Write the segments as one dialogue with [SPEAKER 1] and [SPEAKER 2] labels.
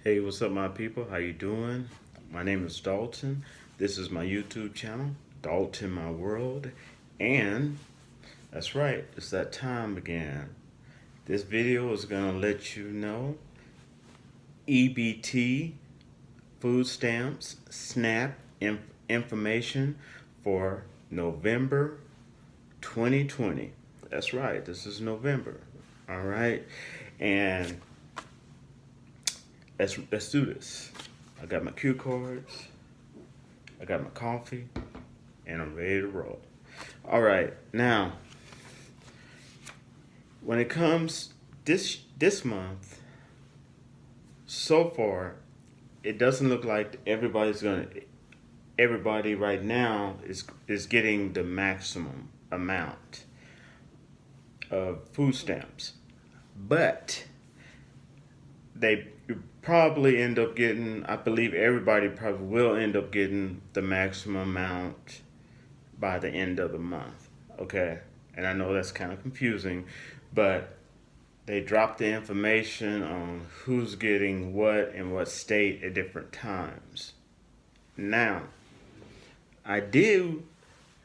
[SPEAKER 1] Hey, what's up, my people? How you doing? My name is Dalton. This is my YouTube channel, Dalton My World, and that's right, it's that time again. This video is gonna let you know EBT, food stamps, SNAP information for November 2020. That's right, this is November. All right, and let's do this. I got my cue cards, I got my coffee, and I'm ready to roll. All right, now when it comes this month, so far, it doesn't look like everybody right now is getting the maximum amount of food stamps, but they probably end up getting, I believe everybody probably will end up getting the maximum amount by the end of the month. Okay? And I know that's kind of confusing, but they drop the information on who's getting what in what state at different times. Now, I do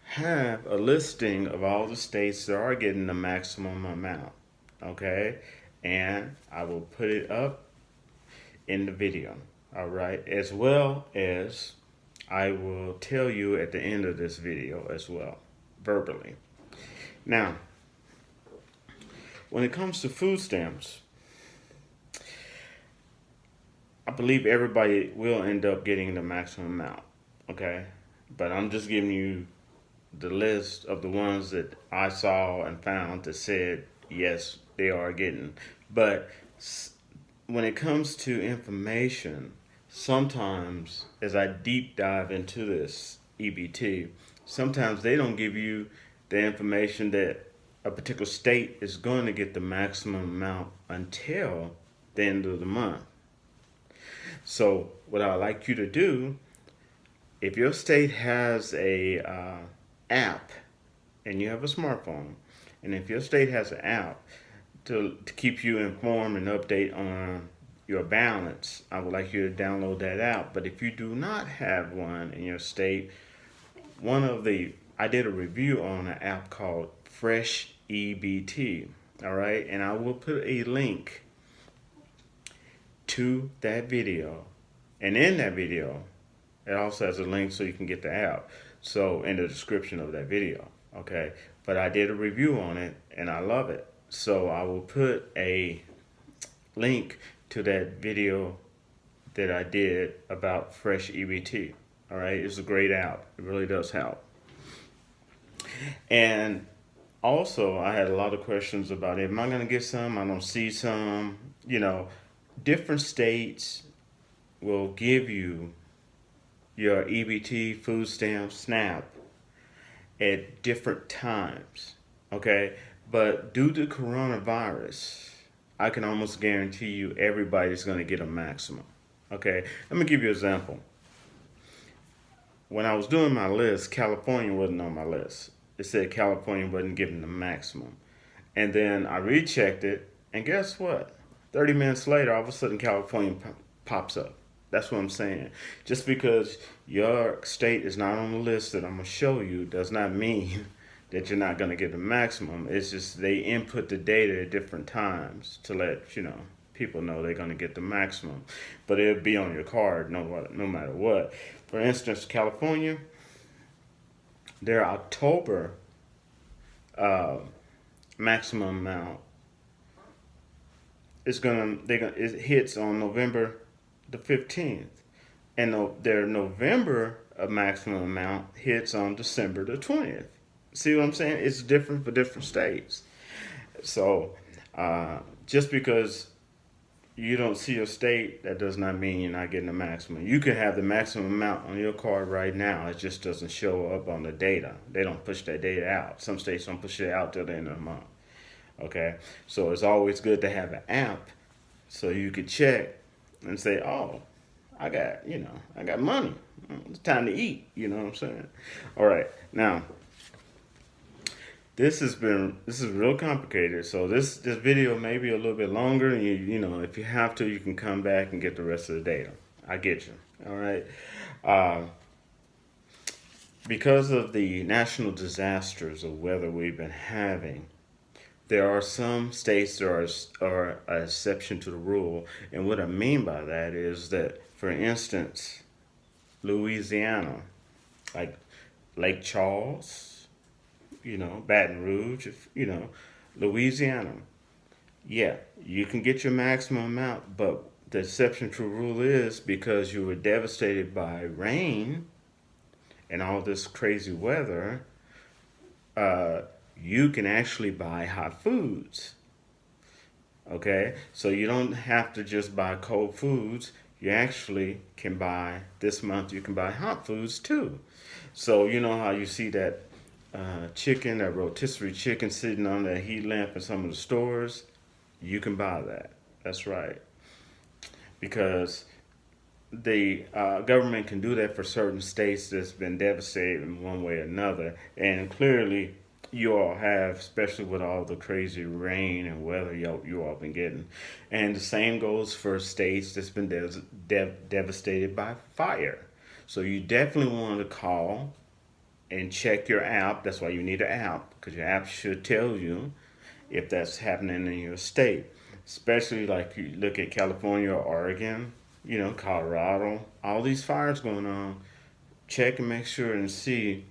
[SPEAKER 1] have a listing of all the states that are getting the maximum amount. Okay? And I will put it up in the video, all right, as well as I will tell you at the end of this video as well, verbally. Now, when it comes to food stamps, I believe everybody will end up getting the maximum amount, okay? But I'm just giving you the list of the ones that I saw and found that said, yes, they are getting. But when it comes to information, sometimes as I deep dive into this EBT, sometimes they don't give you the information that a particular state is going to get the maximum amount until the end of the month. So what I'd like you to do, if your state has a app and you have a smartphone, and if your state has an app, to keep you informed and update on your balance, I would like you to download that app. But if you do not have one in your state, I did a review on an app called Fresh EBT. All right, and I will put a link to that video, and in that video, it also has a link so you can get the app. So in the description of that video, okay. But I did a review on it, and I love it. So I will put a link to that video that I did about Fresh EBT. All right, it's a great app. It really does help. And also, I had a lot of questions about, am I going to get some? I don't see some. Different states will give you your EBT, food stamps, SNAP at different times. Okay? But due to coronavirus, I can almost guarantee you everybody's going to get a maximum. Okay, let me give you an example. When I was doing my list, California wasn't on my list. It said California wasn't given the maximum. And then I rechecked it, and guess what? 30 minutes later, all of a sudden California pops up. That's what I'm saying. Just because your state is not on the list that I'm going to show you does not mean that you're not going to get the maximum. It's just they input the data at different times to let people know they're going to get the maximum. But it'll be on your card no matter what. For instance, California, their October maximum amount it hits on November the 15th, and their November maximum amount hits on December the 20th. See what I'm saying? It's different for different states. So just because you don't see your state, that does not mean you're not getting the maximum. You can have the maximum amount on your card right now. It just doesn't show up on the data. They don't push that data out. Some states don't push it out till the end of the month. Okay? So it's always good to have an app so you could check and say, oh, I got money. It's time to eat. You know what I'm saying? All right. Now, this is real complicated. So this video may be a little bit longer, and if you have to, you can come back and get the rest of the data. I get you. All right. Uh, because of the national disasters of weather we've been having, there are some states that are an exception to the rule. And what I mean by that is that, for instance, Louisiana, like Lake Charles, Baton Rouge, Louisiana. Yeah, you can get your maximum amount, but the exception to the rule is because you were devastated by rain and all this crazy weather, uh, you can actually buy hot foods. Okay, so you don't have to just buy cold foods. You actually can buy this month. You can buy hot foods too. So you know how you see that chicken, that rotisserie chicken, sitting on that heat lamp in some of the stores. You can buy that. That's right, because the government can do that for certain states that's been devastated in one way or another. And clearly, you all have, especially with all the crazy rain and weather you all been getting. And the same goes for states that's been devastated by fire. So you definitely want to call and check your app. That's why you need an app, because your app should tell you if that's happening in your state. Especially like you look at California or Oregon, Colorado, all these fires going on. Check and make sure and see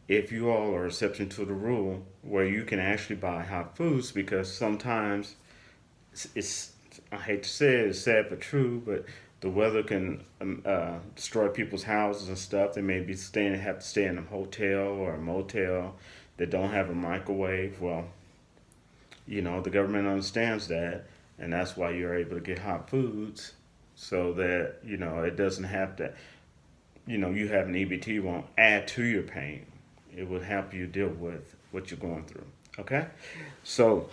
[SPEAKER 1] if you all are exception to the rule where you can actually buy hot foods, because sometimes it's I hate to say it, it's sad but true, but the weather can destroy people's houses and stuff. They may be have to stay in a hotel or a motel that don't have a microwave. Well, the government understands that, and that's why you're able to get hot foods, so that it doesn't have to. You have an EBT won't add to your pain. It will help you deal with what you're going through. Okay, so.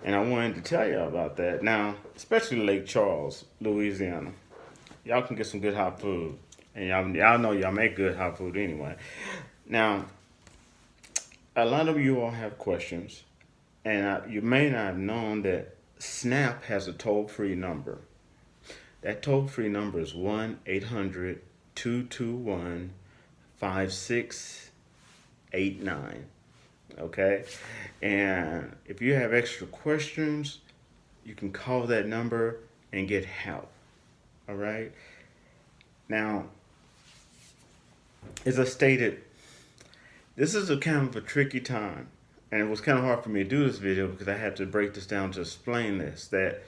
[SPEAKER 1] And I wanted to tell you about that. Now, especially Lake Charles, Louisiana. Y'all can get some good hot food. And y'all know y'all make good hot food anyway. Now, a lot of you all have questions. And you may not have known that SNAP has a toll-free number. That toll-free number is 1-800-221-5689. Okay, and if you have extra questions, you can call that number and get help. All right. Now, as I stated, this is a kind of a tricky time, and it was kind of hard for me to do this video because I had to break this down to explain this. That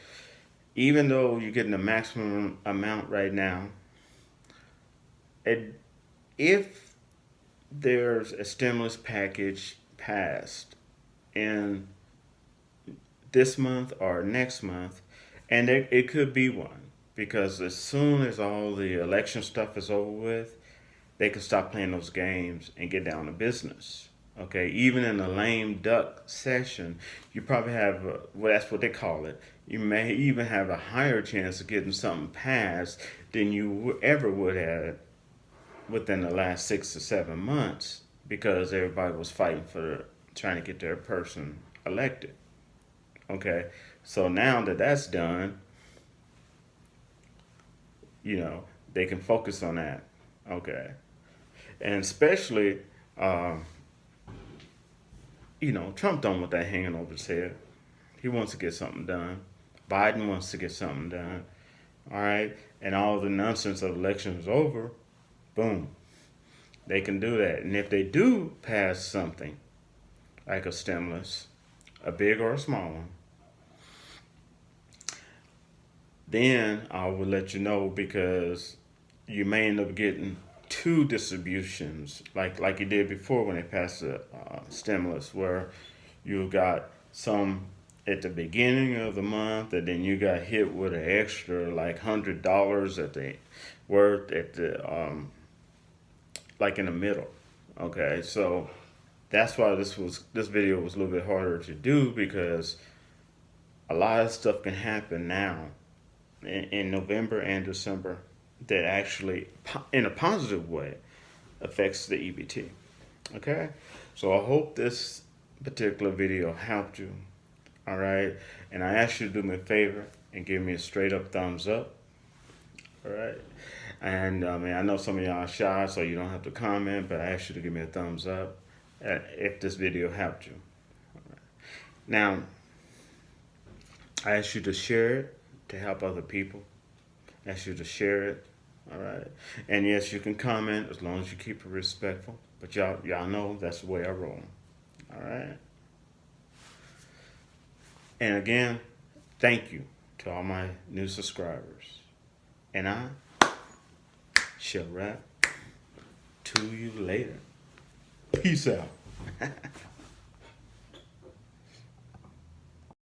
[SPEAKER 1] even though you're getting the maximum amount right now, if there's a stimulus package passed in this month or next month, and it could be one, because as soon as all the election stuff is over with, they can stop playing those games and get down to business. Okay, even in a lame duck session, you probably have well, that's what they call it. You may even have a higher chance of getting something passed than you ever would have within the last 6 to 7 months, because everybody was fighting for trying to get their person elected. Okay, so now that that's done, they can focus on that. Okay, and especially, Trump don't want that hanging over his head. He wants to get something done. Biden wants to get something done. All right, and all the nonsense of elections is over. Boom. They can do that. And if they do pass something, like a stimulus, a big or a small one, then I will let you know, because you may end up getting two distributions, like you did before when they passed the stimulus, where you got some at the beginning of the month, and then you got hit with an extra like $100 at the worth at the like in the middle. Okay, so that's why this video was a little bit harder to do, because a lot of stuff can happen now in November and December that actually, in a positive way, affects the EBT. Okay? So I hope this particular video helped you. All right? And I ask you to do me a favor and give me a straight up thumbs up. All right? And I know some of y'all are shy, so you don't have to comment, but I ask you to give me a thumbs up if this video helped you. Now, I ask you to share it to help other people. I ask you to share it. All right. And yes, you can comment as long as you keep it respectful. But y'all know that's the way I roll. All right. And again, thank you to all my new subscribers. And I shall rap to you later. Peace out.